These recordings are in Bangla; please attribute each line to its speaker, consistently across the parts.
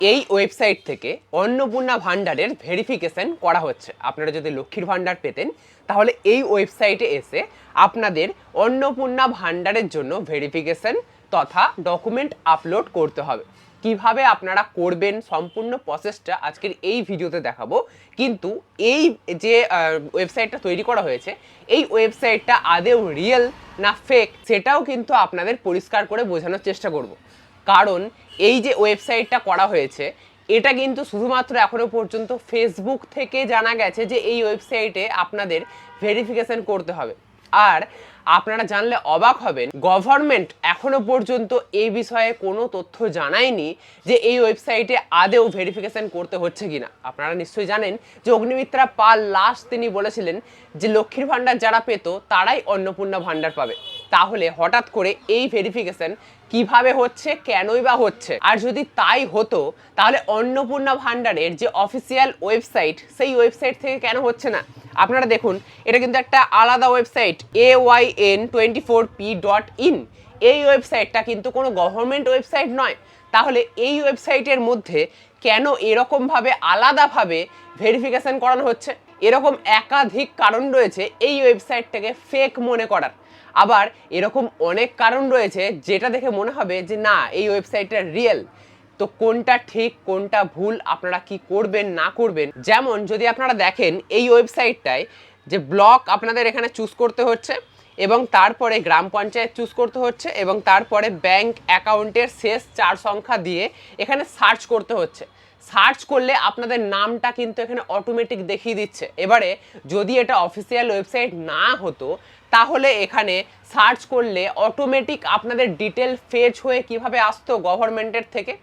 Speaker 1: এই ওয়েবসাইট থেকে অন্নপূর্ণা ভান্ডারের ভেরিফিকেশন করা হচ্ছে। আপনারা যদি লক্ষ্মীর ভান্ডার পেতেন তাহলে এই ওয়েবসাইটে এসে আপনাদের অন্নপূর্ণা ভান্ডারের জন্য ভেরিফিকেশন তথা ডকুমেন্ট আপলোড করতে হবে। কিভাবে আপনারা করবেন সম্পূর্ণ প্রসেসটা আজকের এই ভিডিওতে দেখাবো। কিন্তু এই যে ওয়েবসাইটটা তৈরি করা হয়েছে এই ওয়েবসাইটটা আদৌ রিয়েল না ফেক সেটাও কিন্তু আপনাদের পরিষ্কার করে বোঝানোর চেষ্টা করব। কারণ এই যে ওয়েবসাইটটা করা হয়েছে এটা কিন্তু শুধুমাত্র এখনো পর্যন্ত ফেসবুক থেকে জানা গেছে যে এই ওয়েবসাইটে আপনাদের ভেরিফিকেশন করতে হবে। আর আপনারা জানলে অবাক হবেন, গভর্নমেন্ট এখনো পর্যন্ত এই বিষয়ে কোনো তথ্য জানায়নি যে এই ওয়েবসাইটে আদৌ ভেরিফিকেশন করতে হচ্ছে কিনা। আপনারা নিশ্চয়ই জানেন যে অগ্নিমিত্রা পাল লাস্ট তিনি বলেছিলেন যে লক্ষ্মীর ভান্ডার যারা পেত তারাই অন্নপূর্ণা ভান্ডার পাবে। তাহলে হঠাৎ করে এই ভেরিফিকেশন কিভাবে হচ্ছে, কেনই বা হচ্ছে? আর যদি তাই হতো তাহলে অন্নপূর্ণা ভান্ডারের যে অফিসিয়াল ওয়েবসাইট সেই ওয়েবসাইট থেকে কেন হচ্ছে না? আপনারা দেখুন, এটা কিন্তু একটা আলাদা ওয়েবসাইট ayn24p.in। এই ওয়েবসাইটটা কিন্তু কোনো গভর্নমেন্ট ওয়েবসাইট নয়। তাহলে এই ওয়েবসাইটের মধ্যে কেন এরকমভাবে আলাদাভাবে ভেরিফিকেশন করানো হচ্ছে? এরকম একাধিক কারণ রয়েছে এই ওয়েবসাইটটাকে ফেক মনে করার। আবার এরকম অনেক কারণ রয়েছে যেটা দেখে মনে হবে যে না, এই ওয়েবসাইটটা রিয়েল। তো কোনটা ঠিক কোনটা ভুল, আপনারা কি করবেন না করবেন? যেমন যদি আপনারা দেখেন এই ওয়েবসাইটটায় যে ব্লক আপনাদের এখানে চুজ করতে হচ্ছে এবং তারপরে গ্রাম পঞ্চায়েত চুজ করতে হচ্ছে এবং তারপরে ব্যাংক অ্যাকাউন্টের শেষ 4 সংখ্যা দিয়ে এখানে সার্চ করতে হচ্ছে। সার্চ করলে আপনাদের নামটা কিন্তু এখানে অটোমেটিক দেখিয়ে দিচ্ছে। এবারে যদি এটা অফিসিয়াল ওয়েবসাইট না হতো তাহলে এখানে সার্চ করলে অটোমেটিক আপনাদের ডিটেল ফেচ হয়ে কিভাবে আসতো গভর্নমেন্টের থেকে,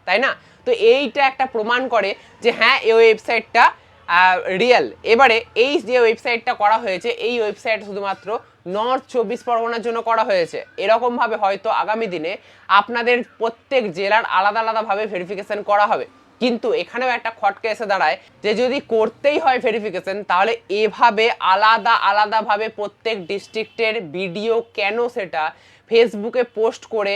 Speaker 1: তাই না? তো এইটা একটা প্রমাণ করে যে হ্যাঁ, এই ওয়েবসাইটটা রিয়েল। এবারে এই যে ওয়েবসাইটটা করা হয়েছে এই ওয়েবসাইট শুধুমাত্র নর্থ 24 পরগনার জন্য করা হয়েছে। এরকমভাবে হয়তো আগামী দিনে আপনাদের প্রত্যেক জেলার আলাদা আলাদাভাবে ভেরিফিকেশন করা হবে। কিন্তু এখানেও একটা খটকা এসে দাঁড়ায় যে যদি করতেই হয় ভেরিফিকেশন তাহলে এভাবে আলাদা আলাদাভাবে প্রত্যেক ডিস্ট্রিক্টের ভিডিও কেন সেটা ফেসবুকে পোস্ট করে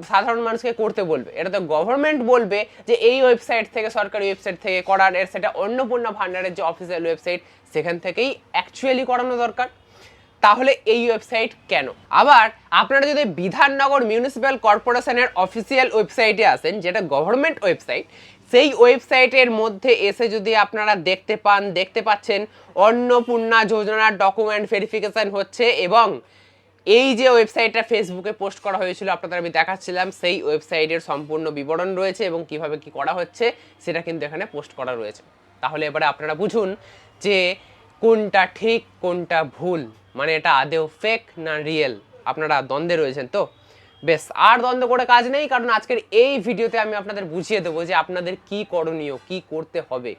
Speaker 1: সাধারণ মানুষকে করতে বলবে? এটা তো গভর্নমেন্ট বলবে যে এই ওয়েবসাইট থেকে, সরকারি ওয়েবসাইট থেকে করার, এর সেটা অন্নপূর্ণা ভান্ডারের যে অফিসিয়াল ওয়েবসাইট সেখান থেকেই অ্যাকচুয়ালি করানো দরকার। তাহলে এই ওয়েবসাইট কেন? আবার আপনারা যদি বিধাননগর মিউনিসিপ্যাল কর্পোরেশনের অফিসিয়াল ওয়েবসাইটে আসেন যেটা গভর্নমেন্ট ওয়েবসাইট, সেই ওয়েবসাইটের মধ্যে এসে যদি আপনারা দেখতে পাচ্ছেন অন্নপূর্ণা যোজনার ডকুমেন্ট ভেরিফিকেশন হচ্ছে এবং এই যে ওয়েবসাইটটা ফেসবুকে পোস্ট করা হয়েছিল আপনাদের আমি দেখাচ্ছিলাম সেই ওয়েবসাইটের সম্পূর্ণ বিবরণ রয়েছে এবং কিভাবে কি করা হচ্ছে সেটা কিন্তু এখানে পোস্ট করা রয়েছে। তাহলে এবারে আপনারা বুঝুন যে কোনটা ঠিক কোনটা ভুল, মানে এটা আদেও ফেক না রিয়েল। আপনারা দ্বন্দ্বে রয়েছেন তো? বেশ, আর দ্বন্দ্ব করে কাজ নেই, কারণ আজকের এই ভিডিওতে আমি আপনাদের বুঝিয়ে দেবো যে আপনাদের কি করণীয়, কি করতে হবে।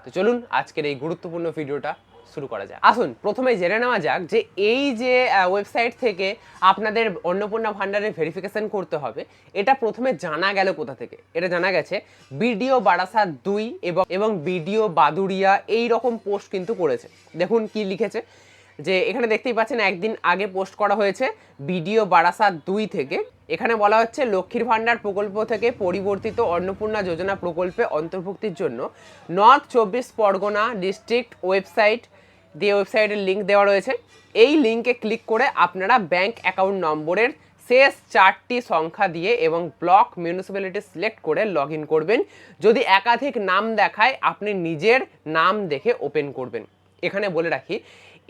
Speaker 1: তো চলুন আজকের এই গুরুত্বপূর্ণ ভিডিওটা শুরু করা যাক। আসুন প্রথমে জেনে নেওয়া যাক যে এই যে ওয়েবসাইট থেকে আপনাদের অন্নপূর্ণা ভান্ডারের ভেরিফিকেশন করতে হবে এটা প্রথমে জানা গেল কোথা থেকে? এটা জানা গেছে বিডিও বারাসাত 2 এবং বিডিও বাদুড়িয়া এই রকম পোস্ট কিন্তু করেছে। দেখুন কি লিখেছে, যে এখানে দেখতেই পাচ্ছেন একদিন আগে পোস্ট করা হয়েছে বিডিও বারাসাত 2 থেকে। এখানে বলা হচ্ছে লক্ষ্মীর ভান্ডার প্রকল্প থেকে পরিবর্তিত অন্নপূর্ণা যোজনা প্রকল্পে অন্তর্ভুক্তির জন্য নর্থ 24 পরগনা ডিস্ট্রিক্ট ওয়েবসাইট দিয়ে ওয়েবসাইটের লিঙ্ক দেওয়া রয়েছে। এই লিঙ্কে ক্লিক করে আপনারা ব্যাংক অ্যাকাউন্ট নম্বরের শেষ 4টি সংখ্যা দিয়ে এবং ব্লক মিউনিসিপ্যালিটি সিলেক্ট করে লগ ইন করবেন। যদি একাধিক নাম দেখায় আপনি নিজের নাম দেখে ওপেন করবেন। এখানে বলে রাখি,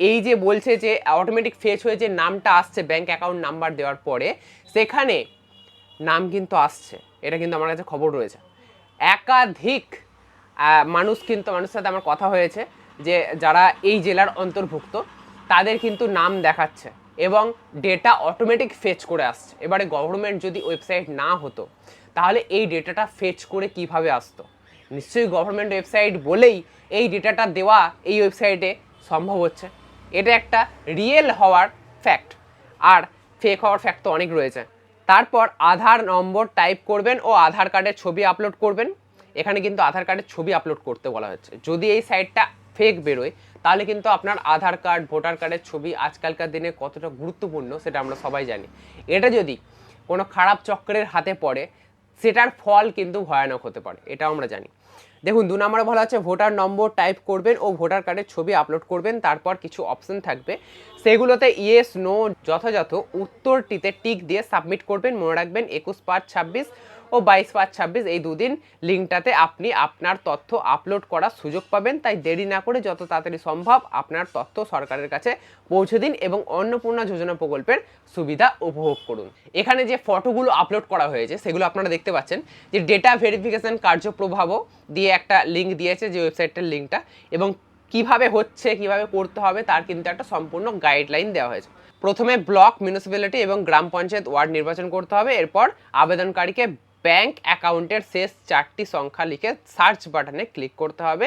Speaker 1: এই যে বলছে যে অটোমেটিক ফেচ হয়ে যে নামটা আসছে ব্যাংক অ্যাকাউন্ট নাম্বার দেওয়ার পরে সেখানে নাম কিন্তু আসছে, এটা কিন্তু আমার কাছে খবর রয়েছে। একাধিক মানুষের সাথে আমার কথা হয়েছে যে যারা এই জেলার অন্তর্ভুক্ত তাদের কিন্তু নাম দেখাচ্ছে এবং ডেটা অটোমেটিক ফেচ করে আসছে। এবারে গভর্নমেন্ট যদি ওয়েবসাইট না হতো তাহলে এই ডেটাটা ফেচ করে কিভাবে আসতো? নিশ্চয়ই গভর্নমেন্ট ওয়েবসাইট বলেই এই ডেটাটা দেওয়া এই ওয়েবসাইটে সম্ভব হচ্ছে। এটা একটা রিয়েল হওয়ার ফ্যাক্ট, আর ফেক হওয়ার ফ্যাক্ট তো অনেক রয়েছে। তারপর আধার নম্বর টাইপ করবেন ও আধার কার্ডের ছবি আপলোড করবেন। এখানে কিন্তু আধার কার্ডের ছবি আপলোড করতে বলা হচ্ছে। যদি এই সাইটটা ফেক বেরোয় তাহলে কিন্তু আপনার আধার কার্ড, ভোটার কার্ডের ছবি আজকালকার দিনে কতটা গুরুত্বপূর্ণ সেটা আমরা সবাই জানি। এটা যদি কোনো খারাপ চক্রের হাতে পড়ে সেটার ফল কিন্তু ভয়ানক হতে পারে, এটাও আমরা জানি। দেখুন 2 নম্বরে বলা হচ্ছে ভোটার নম্বর টাইপ করবেন ও ভোটার কার্ডের ছবি আপলোড করবেন, তারপর কিছু অপশন থাকবে, সেগুলোতে ইয়েস নো যথাযথ উত্তরটিতে টিক দিয়ে সাবমিট করবেন। মনে রাখবেন 21/5/26 ও 22/5/26 এই দুদিন লিঙ্কটাতে আপনি আপনার তথ্য আপলোড করার সুযোগ পাবেন। তাই দেরি না করে যত তাড়াতাড়ি সম্ভব আপনার তথ্য সরকারের কাছে পৌঁছে দিন এবং অন্নপূর্ণা যোজনা প্রকল্পের সুবিধা উপভোগ করুন। এখানে যে ফটোগুলো আপলোড করা হয়েছে সেগুলো আপনারা দেখতে পাচ্ছেন যে ডেটা ভেরিফিকেশন কার্যপ্রবাহ দিয়ে একটা লিঙ্ক দিয়েছে, যে ওয়েবসাইটটার লিঙ্কটা, এবং কিভাবে হচ্ছে, কিভাবে করতে হবে তার কিন্তু একটা সম্পূর্ণ গাইডলাইন দেওয়া হয়েছে। প্রথমে ব্লক, মিউনিসিপ্যালিটি এবং গ্রাম পঞ্চায়েত ওয়ার্ড নির্বাচন করতে হবে। এরপর আবেদনকারীকে ব্যাংক অ্যাকাউন্টের শেষ 4টি সংখ্যা লিখে সার্চ বাটনে ক্লিক করতে হবে।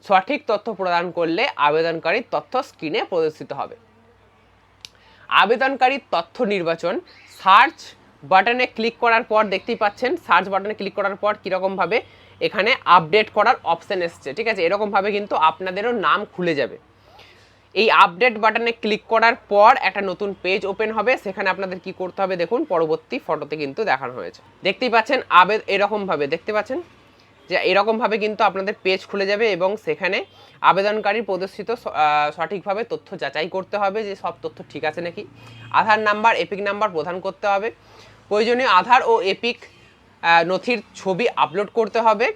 Speaker 1: সঠিক তথ্য প্রদান করলে আবেদনকারীর তথ্য স্ক্রিনে প্রদর্শিত হবে। আবেদনকারীর তথ্য নির্বাচন সার্চ বাটনে ক্লিক করার পর দেখতেই পাচ্ছেন, সার্চ বাটনে ক্লিক করার পর কীরকমভাবে এখানে আপডেট করার অপশান এসছে, ঠিক আছে। এরকমভাবে কিন্তু আপনাদেরও নাম খুলে যাবে। এই আপডেট বাটনে ক্লিক করার পর একটা নতুন পেজ ওপেন হবে, সেখানে আপনাদের কি করতে হবে দেখুন, পরবর্তী ফটোতে কিন্তু দেখানো হয়েছে, দেখতেই পাচ্ছেন। এরকমভাবে দেখতে পাচ্ছেন যে এরকমভাবে কিন্তু আপনাদের পেজ খুলে যাবে এবং সেখানে আবেদনকারীর প্রদর্শিত সঠিকভাবে তথ্য যাচাই করতে হবে যে সব তথ্য ঠিক আছে নাকি। আধার নাম্বার, এপিক নাম্বার প্রদান করতে হবে। প্রয়োজনীয় আধার ও এপিক নথির ছবি আপলোড করতে হবে।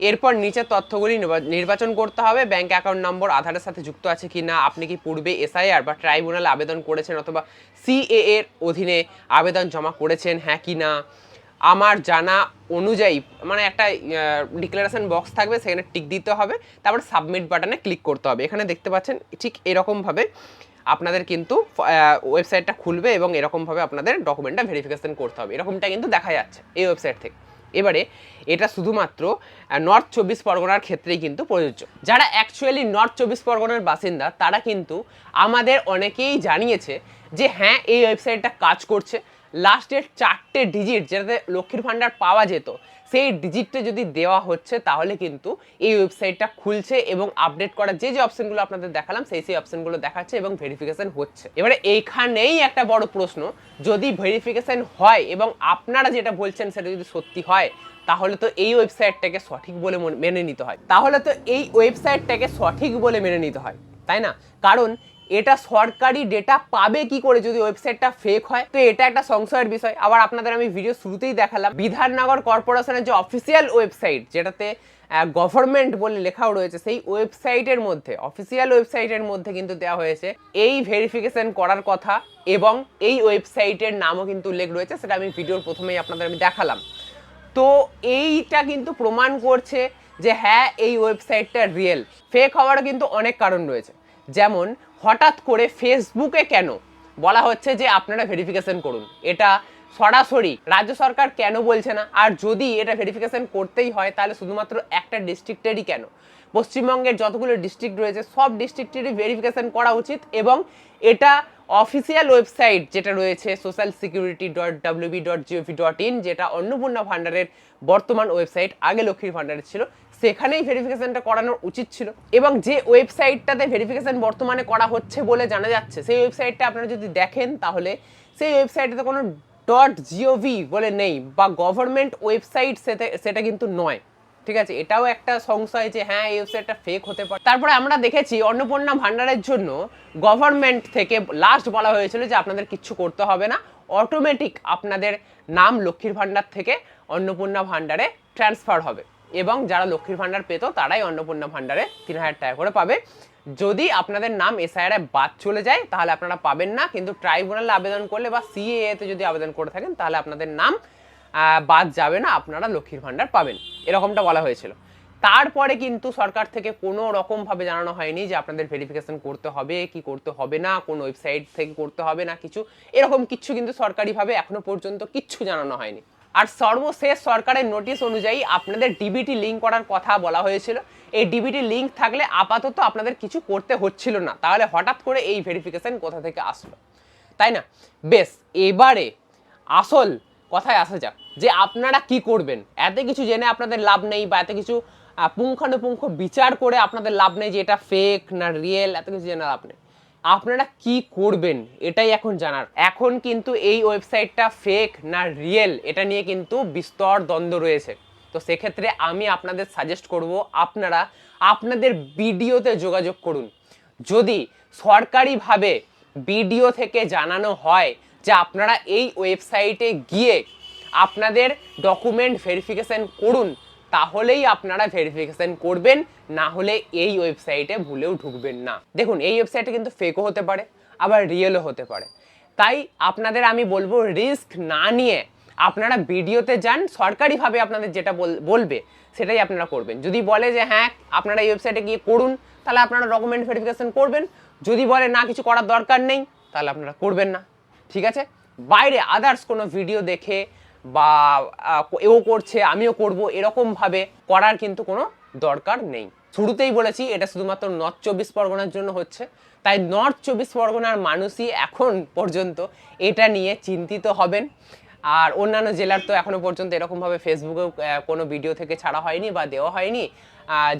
Speaker 1: এরপর নিচের তথ্যগুলি নির্বাচন করতে হবে। ব্যাংক অ্যাকাউন্ট নম্বর আধারের সাথে যুক্ত আছে কি না, আপনি কি পূর্বে এসআইআর বা ট্রাইব্যুনালে আবেদন করেছেন অথবা সিএএ এর অধীনে আবেদন জমা করেছেন, হ্যাঁ কি না। আমার জানা অনুযায়ী মানে একটা ডিক্লারেশন বক্স থাকবে, সেখানে টিক দিতে হবে, তারপর সাবমিট বাটনে ক্লিক করতে হবে। এখানে দেখতে পাচ্ছেন ঠিক এরকমভাবে আপনাদের কিন্তু ওয়েবসাইটটা খুলবে এবং এরকমভাবে আপনাদের ডকুমেন্টটা ভেরিফিকেশন করতে হবে। এরকমটা কিন্তু দেখা যাচ্ছে এই ওয়েবসাইট থেকে। এবারে এটা শুধুমাত্র নর্থ 24 পরগনার ক্ষেত্রেই কিন্তু প্রযোজ্য। যারা অ্যাকচুয়ালি নর্থ 24 পরগনার বাসিন্দা তারা কিন্তু আমাদের অনেকেই জানিয়েছে যে হ্যাঁ এই ওয়েবসাইটটা কাজ করছে। লাস্টের 4টে ডিজিট যেটাতে লক্ষ্মীর ভাণ্ডার পাওয়া যেত, সেই ডিজিটটা যদি দেওয়া হচ্ছে তাহলে কিন্তু এই ওয়েবসাইটটা খুলছে এবং আপডেট করার যে অপশনগুলো আপনাদের দেখালাম সেই অপশনগুলো দেখাচ্ছে এবং ভেরিফিকেশন হচ্ছে। এবারে এইখানেই একটা বড় প্রশ্ন, যদি ভেরিফিকেশন হয় এবং আপনারা যেটা বলছেন সেটা যদি সত্যি হয় তাহলে তো এই ওয়েবসাইটটাকে সঠিক বলে মেনে নিতে হয়, তাই না? কারণ এটা সরকারি ডেটা পাবে কি করে যদি ওয়েবসাইটটা ফেক হয়? তো এটা একটা সংশয়ের বিষয়। আবার আপনাদের আমি ভিডিও শুরুতেই দেখালাম বিধাননগর কর্পোরেশনের যে অফিসিয়াল ওয়েবসাইট, যেটাতে গভর্নমেন্ট বলে লেখাও রয়েছে, সেই ওয়েবসাইটের মধ্যে, অফিসিয়াল ওয়েবসাইটের মধ্যে কিন্তু দেওয়া হয়েছে এই ভেরিফিকেশন করার কথা এবং এই ওয়েবসাইটের নামও কিন্তু উল্লেখ রয়েছে, সেটা আমি ভিডিওর প্রথমেই আপনাদের আমি দেখালাম। তো এইটা কিন্তু প্রমাণ করছে যে হ্যাঁ এই ওয়েবসাইটটা রিয়েল। ফেক হওয়ারও কিন্তু অনেক কারণ রয়েছে, যেমন হঠাৎ করে ফেসবুকে কেন বলা হচ্ছে যে আপনারা ভেরিফিকেশন করুন, এটা সরাসরি রাজ্য সরকার কেন বলছে না? আর যদি এটা ভেরিফিকেশন করতেই হয় তাহলে শুধুমাত্র একটা ডিস্ট্রিক্টেরই কেন? পশ্চিমবঙ্গের যতগুলো ডিস্ট্রিক্ট রয়েছে সব ডিস্ট্রিক্টেরই ভেরিফিকেশন করা উচিত এবং এটা অফিসিয়াল ওয়েবসাইট যেটা রয়েছে socialsecurity.wb.gov.in, যেটা অন্নপূর্ণা ভাণ্ডারের বর্তমান ওয়েবসাইট, আগে লক্ষ্মীর ভাণ্ডারের ছিল, সেখানেই ভেরিফিকেশনটা করানোর উচিত ছিল। এবং যে ওয়েবসাইটটাতে ভেরিফিকেশন বর্তমানে করা হচ্ছে বলে জানা যাচ্ছে, সেই ওয়েবসাইটটা আপনারা যদি দেখেন তাহলে সেই ওয়েবসাইটে কোনো .gov বলে নেই বা গভর্নমেন্ট ওয়েবসাইট সেটা কিন্তু নয়, ঠিক আছে। এটাও একটা সংশয় যে হ্যাঁ এই ওয়েবসাইটটা ফেক হতে পারে। তারপরে আমরা দেখেছি অন্নপূর্ণা ভাণ্ডারের জন্য গভর্নমেন্ট থেকে লাস্ট বলা হয়েছিল যে আপনাদের কিচ্ছু করতে হবে না, অটোমেটিক আপনাদের নাম লক্ষ্মীর ভাণ্ডার থেকে অন্নপূর্ণা ভাণ্ডারে ট্রান্সফার হবে এবং যারা লক্ষ্মীর ভাণ্ডার পেত তারাই অন্নপূর্ণা ভাণ্ডারে 3000 টাকা করে পাবে। যদি আপনাদের নাম এসআইআর বাদ চলে যায় তাহলে আপনারা পাবেন না, কিন্তু ট্রাইব্যুনালে আবেদন করলে বা সিএএতে যদি আবেদন করে থাকেন তাহলে আপনাদের নাম বাদ যাবে না, আপনারা লক্ষ্মীর ভাণ্ডার পাবেন, এরকমটা বলা হয়েছিল। তারপরে কিন্তু সরকার থেকে কোনো রকমভাবে জানানো হয়নি যে আপনাদের ভেরিফিকেশন করতে হবে কি করতে হবে না, কোন ওয়েবসাইট থেকে করতে হবে না, কিছু এরকম কিচ্ছু কিন্তু সরকারিভাবে এখনো পর্যন্ত কিচ্ছু জানানো হয়নি। আর সর্বশেষ সরকারের নোটিশ অনুযায়ী আপনাদের ডিবিটি লিঙ্ক করার কথা বলা হয়েছিল। এই ডিবিটি লিঙ্ক থাকলে আপাতত আপনাদের কিছু করতে হচ্ছিল না, তাহলে হঠাৎ করে এই ভেরিফিকেশন কোথা থেকে আসলো, তাই না? বেশ, এবারে আসল কথায় আসা যাক যে আপনারা কি করবেন। এত কিছু জেনে আপনাদের লাভ নেই বা এত কিছু পুঙ্খানুপুঙ্খ বিচার করে আপনাদের লাভ নেই যে এটা ফেক না রিয়েল, এত কিছু জেনে লাভ নেই। আপনারা কি করবেন এটাই এখন জানার। এখন কিন্তু এই ওয়েবসাইটটা ফেক না রিয়েল এটা নিয়ে কিন্তু বিস্তর দ্বন্দ্ব রয়েছে। তো সেক্ষেত্রে আমি আপনাদের সাজেস্ট করব আপনারা আপনাদের বিডিওতে যোগাযোগ করুন। যদি সরকারিভাবে বিডিও থেকে জানানো হয় যে আপনারা এই ওয়েবসাইটে গিয়ে আপনাদের ডকুমেন্ট ভেরিফিকেশন করুন, তাহলেই আপনারা ভেরিফিকেশন করবেন, না হলে এই ওয়েবসাইটে ভুলেও ঢুকবেন না। দেখুন, এই ওয়েবসাইটে কিন্তু ফেকও হতে পারে, আবার রিয়েলও হতে পারে। তাই আপনাদের আমি বলবো রিস্ক না নিয়ে আপনারা ভিডিওতে যান, সরকারিভাবে আপনাদের যেটা বলবে সেটাই আপনারা করবেন। যদি বলে যে হ্যাঁ আপনারা এই ওয়েবসাইটে গিয়ে করুন, তাহলে আপনারা ডকুমেন্ট ভেরিফিকেশন করবেন। যদি বলে না কিছু করার দরকার নেই, তাহলে আপনারা করবেন না। ঠিক আছে? বাইরে আদার্স কোনো ভিডিও দেখে বা এও করছে আমিও করব এরকমভাবে করার কিন্তু কোনো দরকার নেই। শুরুতেই বলেছি এটা শুধুমাত্র নর্থ 24 পরগনার জন্য হচ্ছে, তাই নর্থ 24 পরগনার মানুষই এখন পর্যন্ত এটা নিয়ে চিন্তিত হবেন। আর অন্যান্য জেলার তো এখনো পর্যন্ত এরকমভাবে ফেসবুকেও কোনো ভিডিও থেকে ছাড়া হয়নি বা দেওয়া হয়নি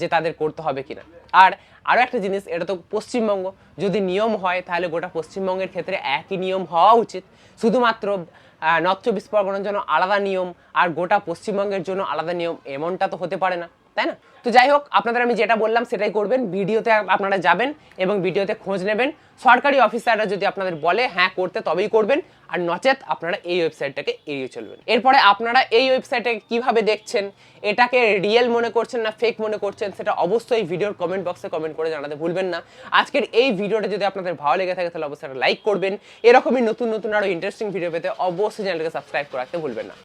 Speaker 1: যে তাদের করতে হবে কিনা। আর আরও একটা জিনিস, এটা তো পশ্চিমবঙ্গ, যদি নিয়ম হয় তাহলে গোটা পশ্চিমবঙ্গের ক্ষেত্রে একই নিয়ম হওয়া উচিত। শুধুমাত্র নর্থ 24 পরগনার জন্য আলাদা নিয়ম আর গোটা পশ্চিমবঙ্গের জন্য আলাদা নিয়ম, এমনটা তো হতে পারে না, তাই না? তো যাই হোক, আপনাদের আমি যেটা বললাম সেটাই করবেন। ভিডিওতে আপনারা যাবেন এবং ভিডিওতে খোঁজ নেবেন। সরকারি অফিসাররা যদি আপনাদের বলে হ্যাঁ করতে, তবেই করবেন, আর নচেত আপনারা এই ওয়েবসাইটটাকে এড়িয়ে চলবেন। এরপরে আপনারা এই ওয়েবসাইটে কিভাবে দেখছেন, এটাকে রিয়েল মনে করছেন না ফেক মনে করছেন, সেটা অবশ্যই ভিডিওর কমেন্ট বক্সে কমেন্ট করে জানাতে ভুলবেন না। আজকের এই ভিডিওটা যদি আপনাদের ভালো লেগে থাকে তাহলে অবশ্যই লাইক করবেন। এরকমই নতুন নতুন আরও ইন্টারেস্টিং ভিডিও পেতে অবশ্যই চ্যানেলটাকে সাবস্ক্রাইব করে রাখতে ভুলবেন না।